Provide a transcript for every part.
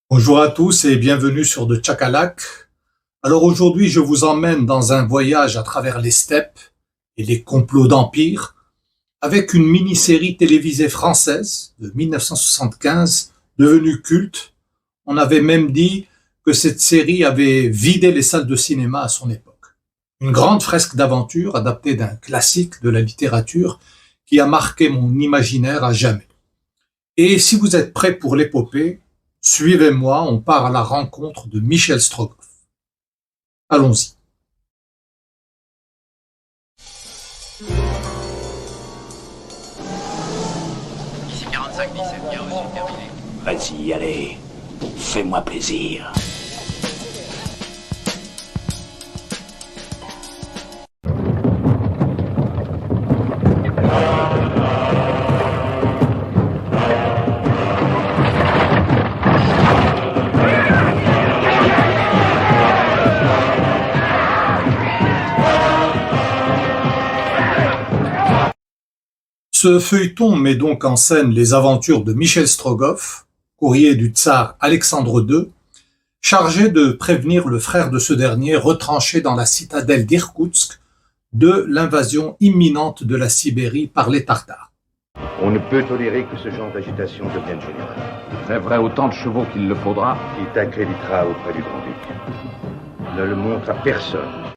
Bonjour à tous et bienvenue sur de Tchakalak. Alors aujourd'hui, je vous emmène dans un voyage à travers les steppes et les complots d'empire avec une mini-série télévisée française de 1975 devenue culte. On avait même dit que cette série avait vidé les salles de cinéma à son époque. Une grande fresque d'aventure adaptée d'un classique de la littérature qui a marqué mon imaginaire à jamais. Et si vous êtes prêts pour l'épopée, suivez-moi, on part à la rencontre de Michel Strogoff. Allons-y. Ici 45-17, bien reçu, terminé. Vas-y, allez, fais-moi plaisir. Ce feuilleton met donc en scène les aventures de Michel Strogoff, courrier du tsar Alexandre II, chargé de prévenir le frère de ce dernier retranché dans la citadelle d'Irkoutsk de l'invasion imminente de la Sibérie par les Tartares. On ne peut tolérer que ce genre d'agitation devienne générale. J'enlèverai autant de chevaux qu'il le faudra. Il t'accréditera auprès du grand-duc. Ne le montre à personne.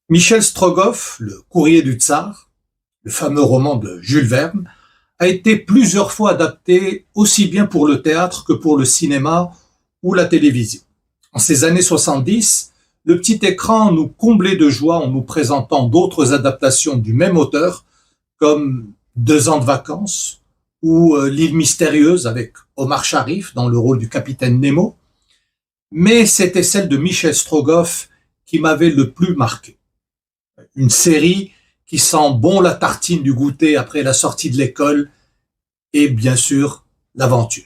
Michel Strogoff, le courrier du tsar, le fameux roman de Jules Verne, a été plusieurs fois adapté aussi bien pour le théâtre que pour le cinéma ou la télévision. En ces années 70, le petit écran nous comblait de joie en nous présentant d'autres adaptations du même auteur, comme 2 ans de vacances ou L'île mystérieuse avec Omar Sharif dans le rôle du capitaine Nemo. Mais c'était celle de Michel Strogoff qui m'avait le plus marqué. Une série qui sent bon la tartine du goûter après la sortie de l'école et bien sûr l'aventure.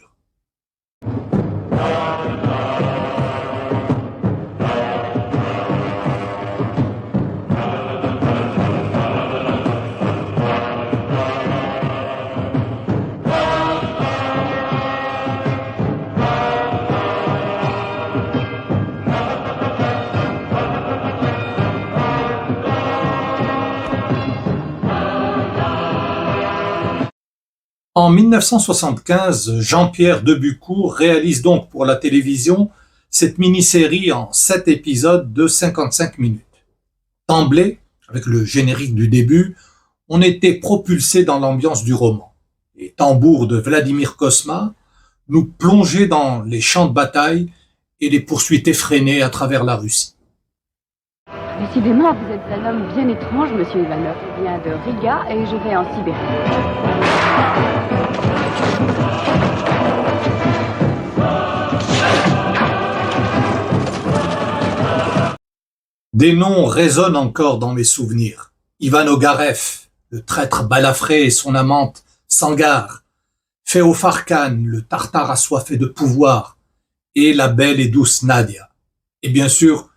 En 1975, Jean-Pierre Debucourt réalise donc pour la télévision cette mini-série en 7 épisodes de 55 minutes. D'emblée, avec le générique du début, on était propulsé dans l'ambiance du roman. Les tambours de Vladimir Kosma nous plongeaient dans les champs de bataille et les poursuites effrénées à travers la Russie. Décidément, vous êtes un homme bien étrange, monsieur Ivanov. Je viens de Riga et je vais en Sibérie. Des noms résonnent encore dans mes souvenirs. Ivan Ogarev, le traître balafré et son amante Sangar, Féofar Khan, le tartare assoiffé de pouvoir, et la belle et douce Nadia. Et bien sûr,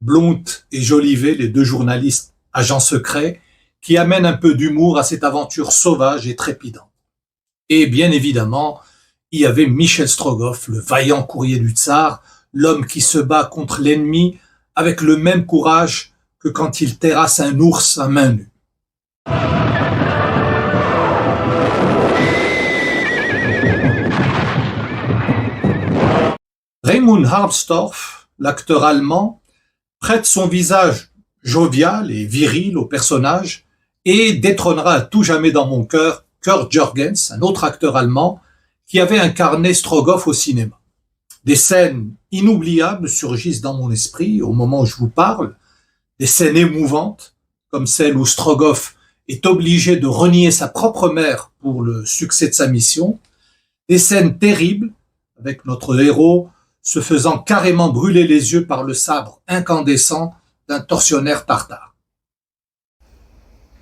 Blount et Jolivet, les 2 journalistes agents secrets, qui amènent un peu d'humour à cette aventure sauvage et trépidante. Et bien évidemment, il y avait Michel Strogoff, le vaillant courrier du tsar, l'homme qui se bat contre l'ennemi avec le même courage que quand il terrasse un ours à main nue. Raimund Harmstorff, l'acteur allemand, prête son visage jovial et viril au personnage et détrônera à tout jamais dans mon cœur Kurt Jürgens, un autre acteur allemand qui avait incarné Strogoff au cinéma. Des scènes inoubliables surgissent dans mon esprit au moment où je vous parle, des scènes émouvantes, comme celle où Strogoff est obligé de renier sa propre mère pour le succès de sa mission, des scènes terribles, avec notre héros se faisant carrément brûler les yeux par le sabre incandescent d'un tortionnaire tartare.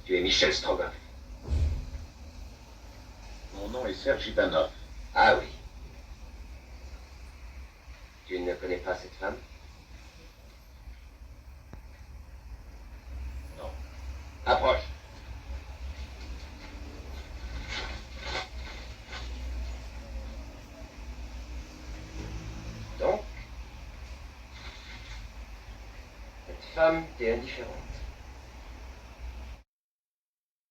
Tu es Michel Strogoff. Mon nom est Serge Ivanov. Ah oui. Tu ne connais pas cette femme? Non. Approche. femme t'est indifférente.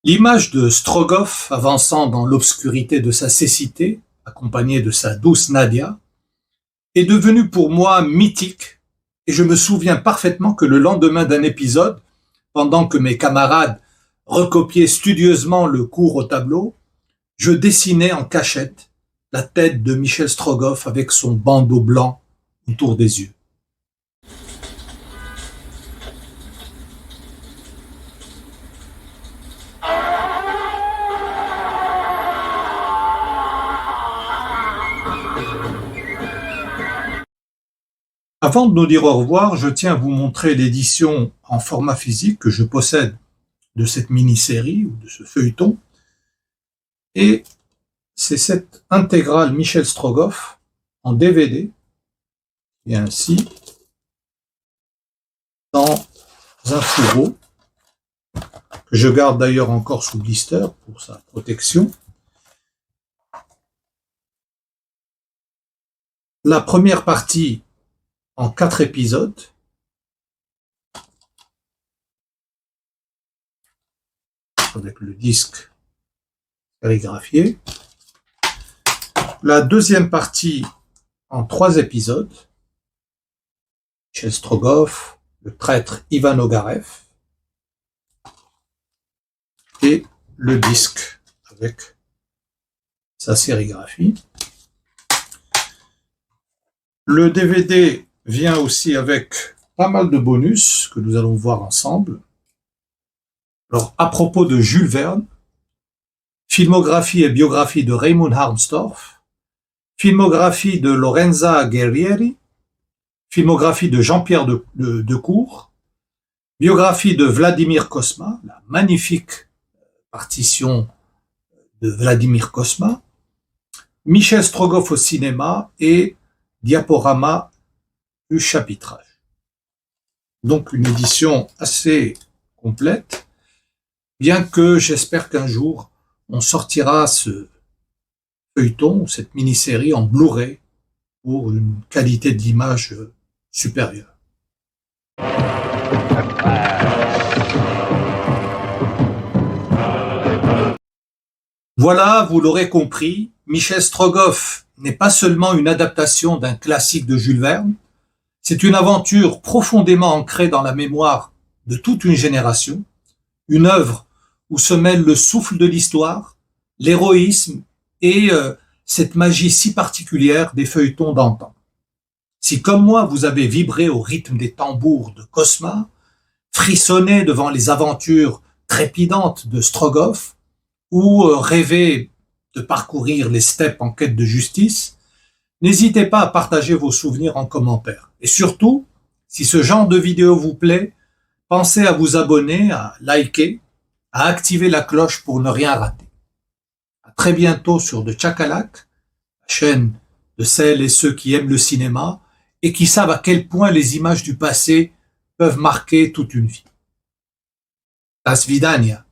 L'image de Strogoff avançant dans l'obscurité de sa cécité, accompagné de sa douce Nadia, est devenue pour moi mythique, et je me souviens parfaitement que le lendemain d'un épisode, pendant que mes camarades recopiaient studieusement le cours au tableau, je dessinais en cachette la tête de Michel Strogoff avec son bandeau blanc autour des yeux. Avant de nous dire au revoir, je tiens à vous montrer l'édition en format physique que je possède de cette mini-série ou de ce feuilleton. Et c'est cette intégrale Michel Strogoff en DVD, et ainsi dans un fourreau, que je garde d'ailleurs encore sous blister pour sa protection. La première partie en 4 épisodes, avec le disque sérigraphié. La deuxième partie en 3 épisodes, Michel Strogoff, le traître Ivan Ogarev, et le disque avec sa sérigraphie. Le DVD vient aussi avec pas mal de bonus que nous allons voir ensemble. Alors, à propos de Jules Verne, filmographie et biographie de Raymond Harmstorff, filmographie de Lorenza Guerrieri, filmographie de Jean-Pierre Decour, biographie de Vladimir Cosma, la magnifique partition de Vladimir Cosma, Michel Strogoff au cinéma et diaporama du chapitrage. Donc une édition assez complète, bien que j'espère qu'un jour on sortira ce feuilleton, cette mini-série en Blu-ray pour une qualité d'image supérieure. Voilà, vous l'aurez compris, Michel Strogoff n'est pas seulement une adaptation d'un classique de Jules Verne, c'est une aventure profondément ancrée dans la mémoire de toute une génération, une œuvre où se mêlent le souffle de l'histoire, l'héroïsme et cette magie si particulière des feuilletons d'antan. Si comme moi vous avez vibré au rythme des tambours de Cosma, frissonné devant les aventures trépidantes de Strogoff, ou rêvé de parcourir les steppes en quête de justice, n'hésitez pas à partager vos souvenirs en commentaire. Et surtout, si ce genre de vidéo vous plaît, pensez à vous abonner, à liker, à activer la cloche pour ne rien rater. À très bientôt sur The Chakalak, la chaîne de celles et ceux qui aiment le cinéma et qui savent à quel point les images du passé peuvent marquer toute une vie. Das Vidania.